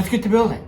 let's get to building.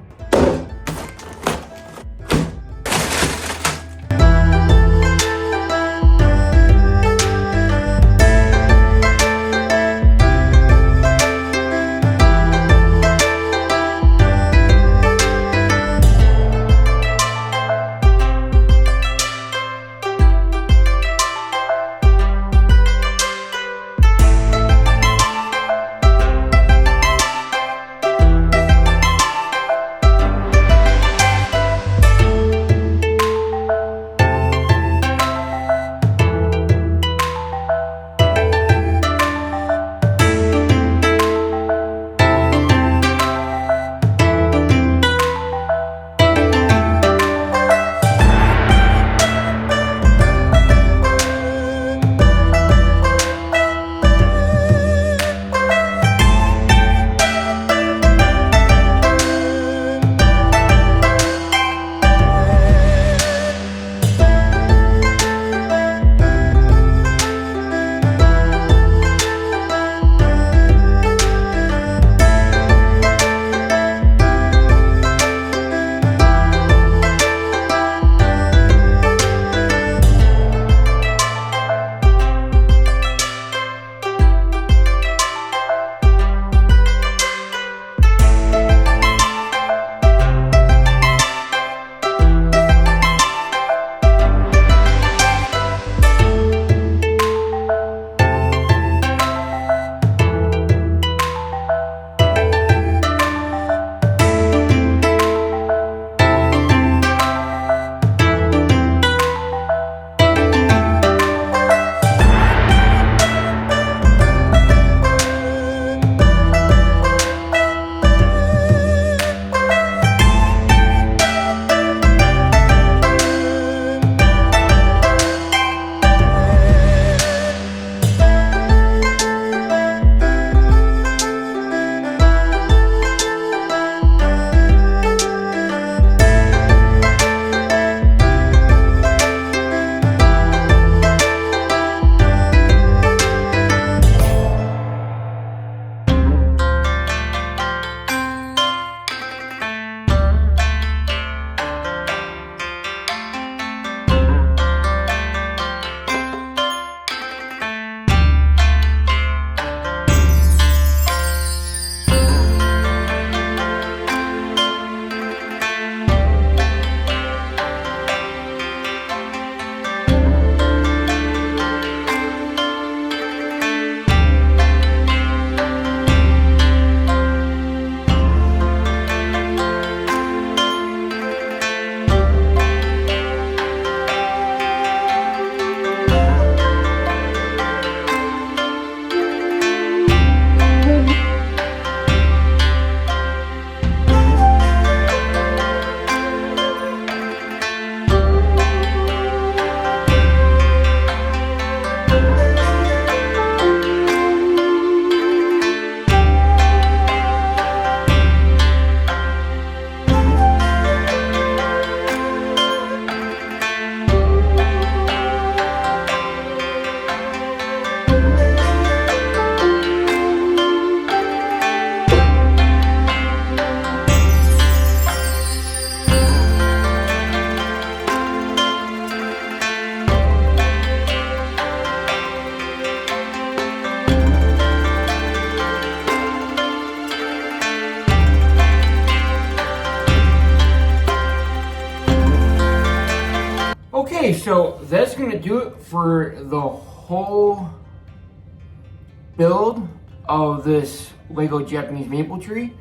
Okay, so that's going to do it for the whole build of this Lego Japanese maple tree.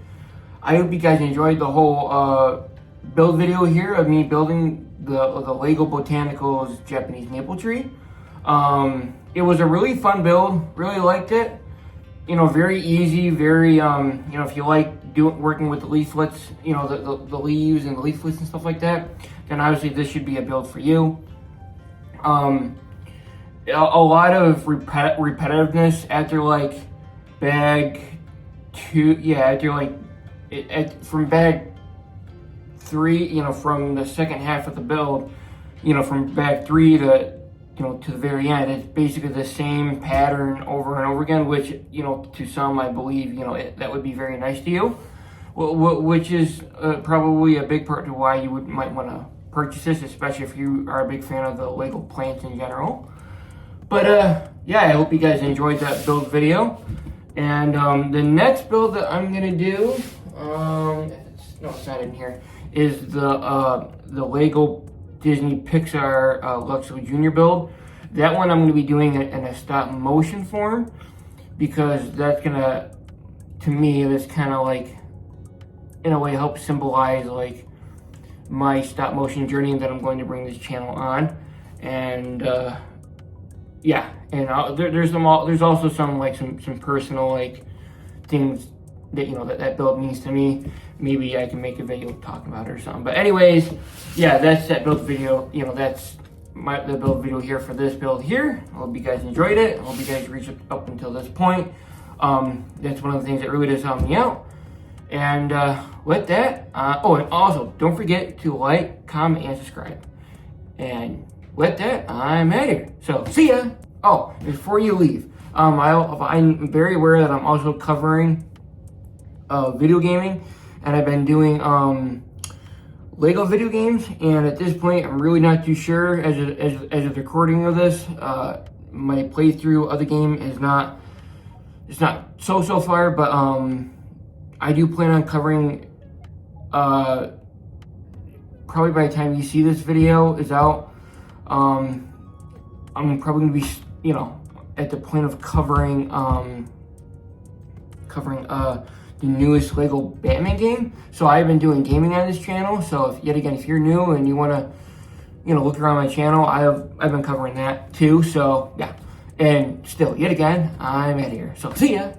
I hope you guys enjoyed the whole build video here of me building the Lego Botanicals Japanese maple tree. It was a really fun build, really liked it. You know, very easy, very, you know, if you like working with the leaflets, you know, the leaves and the leaflets and stuff like that, then obviously this should be a build for you. A lot of repetitiveness after like bag 2, yeah, after like, from bag 3, you know, from the second half of the build, you know, from bag 3 to, you know, to the very end, it's basically the same pattern over and over again, which, you know, to some, I believe, you know, that would be very nice to you. which is probably a big part to why you might want to purchase this, especially if you are a big fan of the Lego plants in general. But yeah, I hope you guys enjoyed that build video. And the next build that I'm gonna do, no, it's not in here, is the Lego Disney Pixar Luxo Junior build. That one I'm gonna be doing in a stop motion form, because that's gonna, to me, that's kind of like, in a way, help symbolize like my stop motion journey that I'm going to bring this channel on. And yeah, and there's also some like some personal like things that, you know, that build means to me. Maybe I can make a video talking about it or something. But anyways, yeah, that's that build video. You know, that's the build video here for this build here. I hope you guys enjoyed it. I hope you guys reached up until this point. That's one of the things that really does help me out. And with that, oh, and also don't forget to like, comment, and subscribe. And with that, I'm out of here. So see ya. Oh, before you leave, I'm very aware that I'm also covering video gaming, and I've been doing Lego video games. And at this point, I'm really not too sure. As of the recording of this, my playthrough of the game is not. It's not so far, but I do plan on covering, probably by the time you see this video is out, I'm probably gonna be, you know, at the point of covering the newest Lego Batman game. So I've been doing gaming on this channel. So if you're new and you wanna, you know, look around my channel, I've been covering that too. So yeah, and still, yet again, I'm out of here. So see ya.